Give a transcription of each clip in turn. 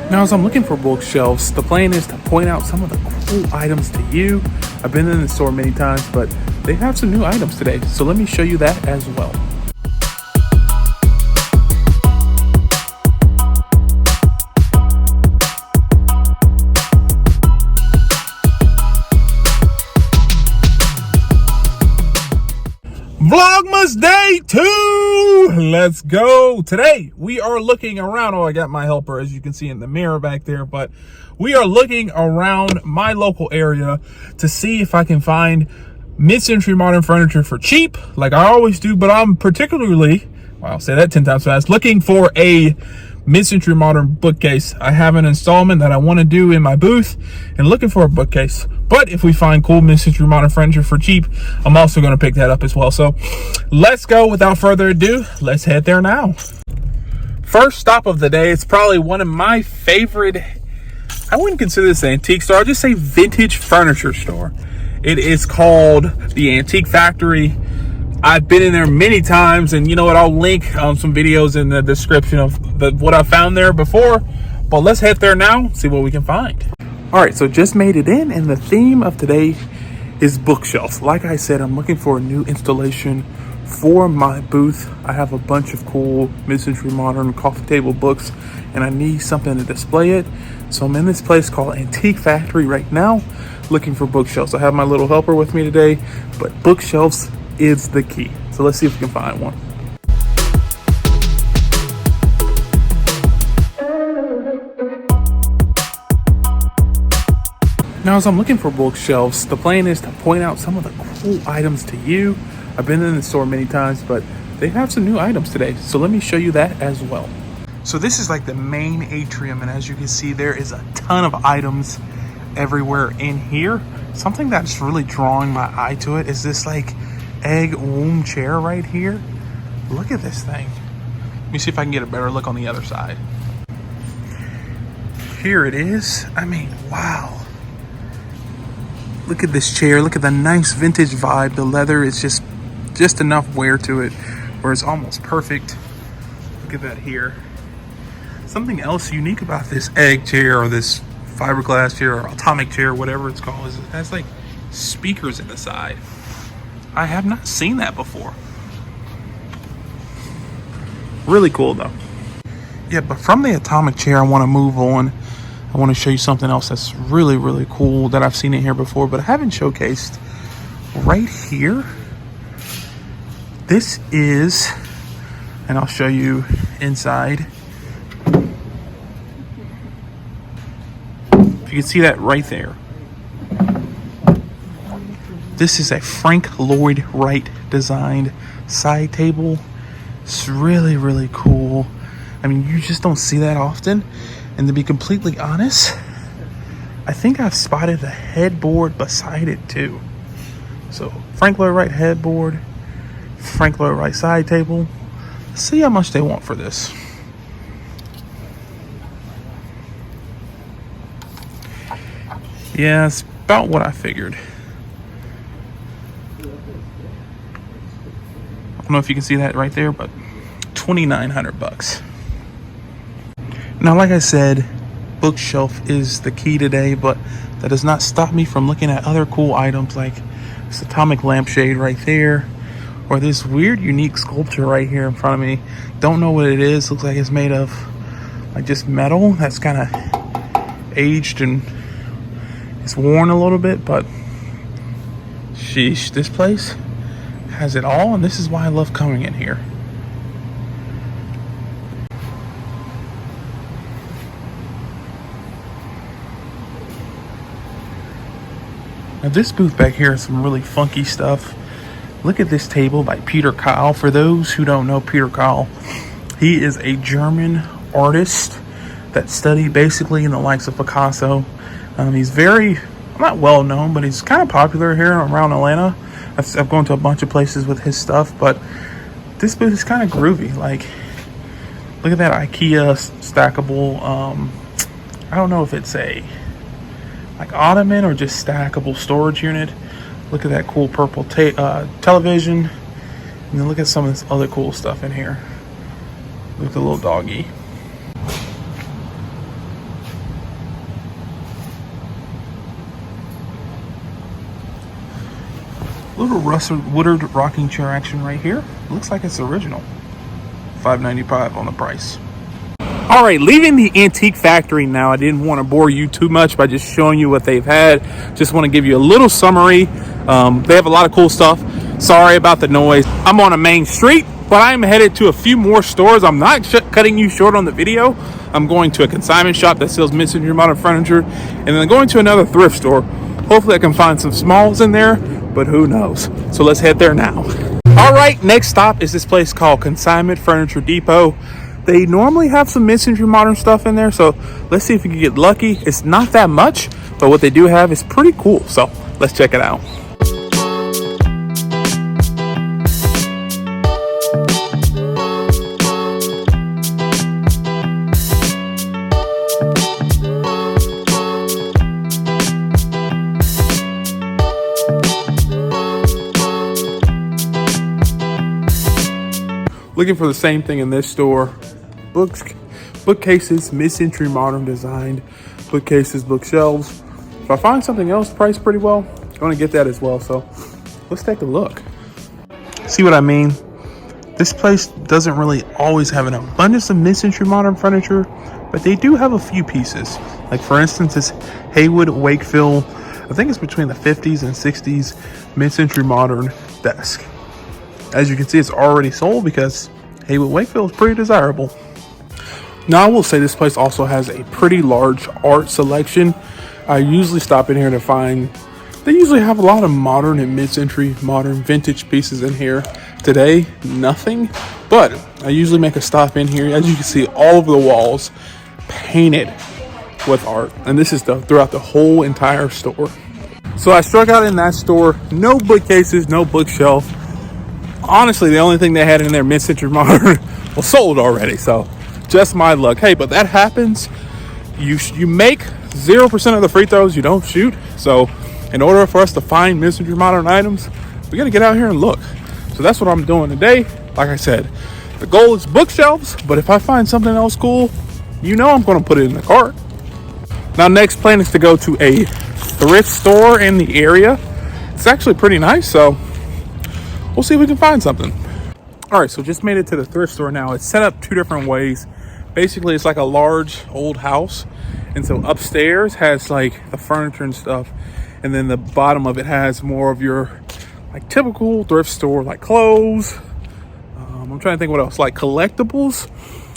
Now, as I'm looking for bookshelves, the plan is to point out some of the cool items to you. I've been in the store many times, but they have some new items today, so let me show you that as well. Vlogmas day 2. Let's go. Today we are looking around. Oh, I got my helper, as you can see in the mirror back there, but we are looking around my local area to see if I can find mid-century modern furniture for cheap, like I always do. But I'm particularly, well, I'll say that 10 times fast, looking for a mid-century modern bookcase. I have an installment that I want to do in my booth and looking for a bookcase. But if we find cool mid-century modern furniture for cheap, I'm also going to pick that up as well. So let's go. Without further ado, let's head there now. First stop of the day, it's probably one of my favorite, I wouldn't consider this an antique store, I'll just say vintage furniture store. It is called the Antique Factory. I've been in there many times, and you know what, I'll link some videos in the description of what I found there before. But let's head there now, see what we can find. All right, so just made it in, and the theme of today is bookshelves. Like I said, I'm looking for a new installation for my booth. I have a bunch of cool mid-century modern coffee table books, and I need something to display it. So I'm in this place called Antique Factory right now, looking for bookshelves. I have my little helper with me today, but bookshelves is the key. So let's see if we can find one. Now, as I'm looking for bookshelves, the plan is to point out some of the cool items to you. I've been in the store many times, but they have some new items today. So let me show you that as well. So this is like the main atrium, and as you can see, there is a ton of items everywhere in here. Something that's really drawing my eye to it is this like egg womb chair right here. Look at this thing. Let me see if I can get a better look on the other side. Here it is. I mean, wow. Look at this chair. Look at the nice vintage vibe. The leather is just enough wear to it where it's almost perfect. Look at that here. Something else unique about this egg chair or this fiberglass chair or atomic chair, whatever it's called, is it has like speakers in the side. I have not seen that before. Really cool though. Yeah, but from the atomic chair, I want to move on. I want to show you something else that's really, really cool that I've seen in here before, but I haven't showcased. Right here, this is, and I'll show you inside. If you can see that right there. This is a Frank Lloyd Wright designed side table. It's really, really cool. I mean, you just don't see that often. And to be completely honest, I think I've spotted a headboard beside it too. So Frank Lloyd Wright headboard, Frank Lloyd Wright side table. Let's see how much they want for this. Yeah, it's about what I figured. I don't know if you can see that right there, but $2,900. Now, like I said, bookshelf is the key today, but that does not stop me from looking at other cool items like this atomic lampshade right there, or this weird, unique sculpture right here in front of me. Don't know what it is. Looks like it's made of like just metal that's kind of aged and it's worn a little bit, but sheesh, this place has it all, and this is why I love coming in here. Now this booth back here has some really funky stuff. Look at this table by Peter Kyle. For those who don't know Peter Kyle, he is a German artist that studied basically in the likes of Picasso. He's very, not well known, but he's kind of popular here around Atlanta. I've gone to a bunch of places with his stuff, but this booth is kind of groovy. Like, look at that IKEA stackable, I don't know if it's a like ottoman or just stackable storage unit. Look at that cool purple television. And then look at some of this other cool stuff in here. Look at the little doggy. Little rusted Woodard rocking chair action right here. Looks like it's original. $5.95 on the price. All right, leaving the antique factory now. I didn't want to bore you too much by just showing you what they've had. Just want to give you a little summary. They have a lot of cool stuff. Sorry about the noise. I'm on a main street, but I'm headed to a few more stores. I'm not cutting you short on the video. I'm going to a consignment shop that sells mid-century modern furniture, and then going to another thrift store. Hopefully I can find some smalls in there, but who knows? So let's head there now. All right, next stop is this place called Consignment Furniture Depot. They normally have some mid-century modern stuff in there, so let's see if we can get lucky. It's not that much, but what they do have is pretty cool, so let's check it out. Looking for the same thing in this store. Bookcases, mid-century modern designed bookcases, bookshelves. If I find something else priced pretty well, I'm gonna get that as well. So let's take a look. See what I mean? This place doesn't really always have an abundance of mid-century modern furniture, but they do have a few pieces. Like for instance, this Haywood Wakefield, I think it's between the 50s and 60s mid-century modern desk. As you can see, it's already sold because Haywood Wakefield is pretty desirable. Now, I will say this place also has a pretty large art selection. I usually stop in here to find, they usually have a lot of modern and mid-century modern vintage pieces in here. Today, nothing, but I usually make a stop in here. As you can see, all over the walls painted with art, and this is throughout the whole entire store. So I struck out in that store. No bookcases, no bookshelf. Honestly, the only thing they had in there mid-century modern was sold already, so just my luck. Hey, but that happens. You make 0% of the free throws you don't shoot. So in order for us to find mid-century modern items, we got to get out here and look. So that's what I'm doing today. Like I said, the goal is bookshelves, but if I find something else cool, you know I'm going to put it in the cart. Now, next plan is to go to a thrift store in the area. It's actually pretty nice, so we'll see if we can find something. All right, so just made it to the thrift store now. It's set up two different ways. Basically, it's like a large old house. And so upstairs has like the furniture and stuff. And then the bottom of it has more of your like typical thrift store, like clothes. I'm trying to think what else, like collectibles.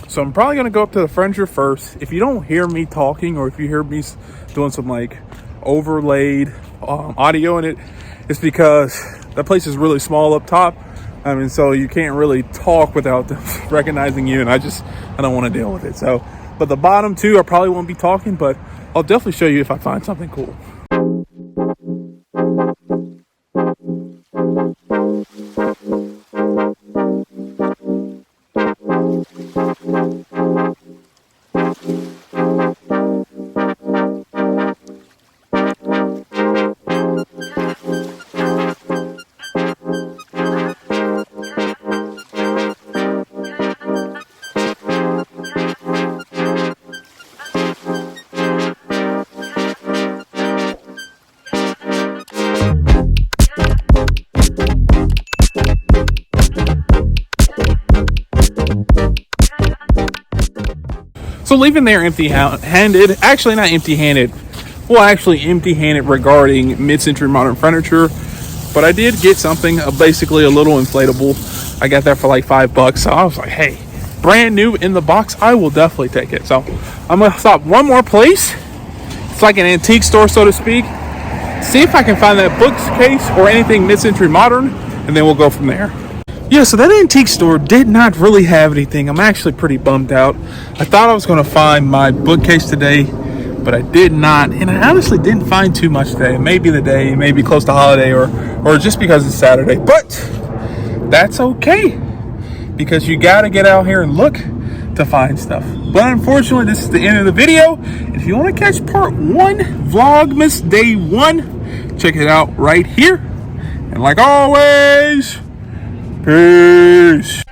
So I'm probably gonna go up to the furniture first. If you don't hear me talking, or if you hear me doing some like overlaid audio in it, it's because that place is really small up top. I mean, so you can't really talk without them recognizing you, and I don't want to deal with it. So, but the bottom two, I probably won't be talking, but I'll definitely show you if I find something cool. So leaving there empty-handed, actually not empty-handed, well actually empty-handed regarding mid-century modern furniture, but I did get something, basically a little inflatable. I got that for like $5, so I was like, hey, brand new in the box, I will definitely take it. So I'm gonna stop one more place. It's like an antique store, so to speak. See if I can find that bookcase or anything mid-century modern, and then we'll go from there. Yeah, so that antique store did not really have anything. I'm actually pretty bummed out. I thought I was going to find my bookcase today, but I did not. And I honestly didn't find too much today. Maybe the day, maybe close to holiday, or just because it's Saturday. But that's okay, because you got to get out here and look to find stuff. But unfortunately, this is the end of the video. If you want to catch part 1, Vlogmas Day 1, check it out right here. And like always, peace.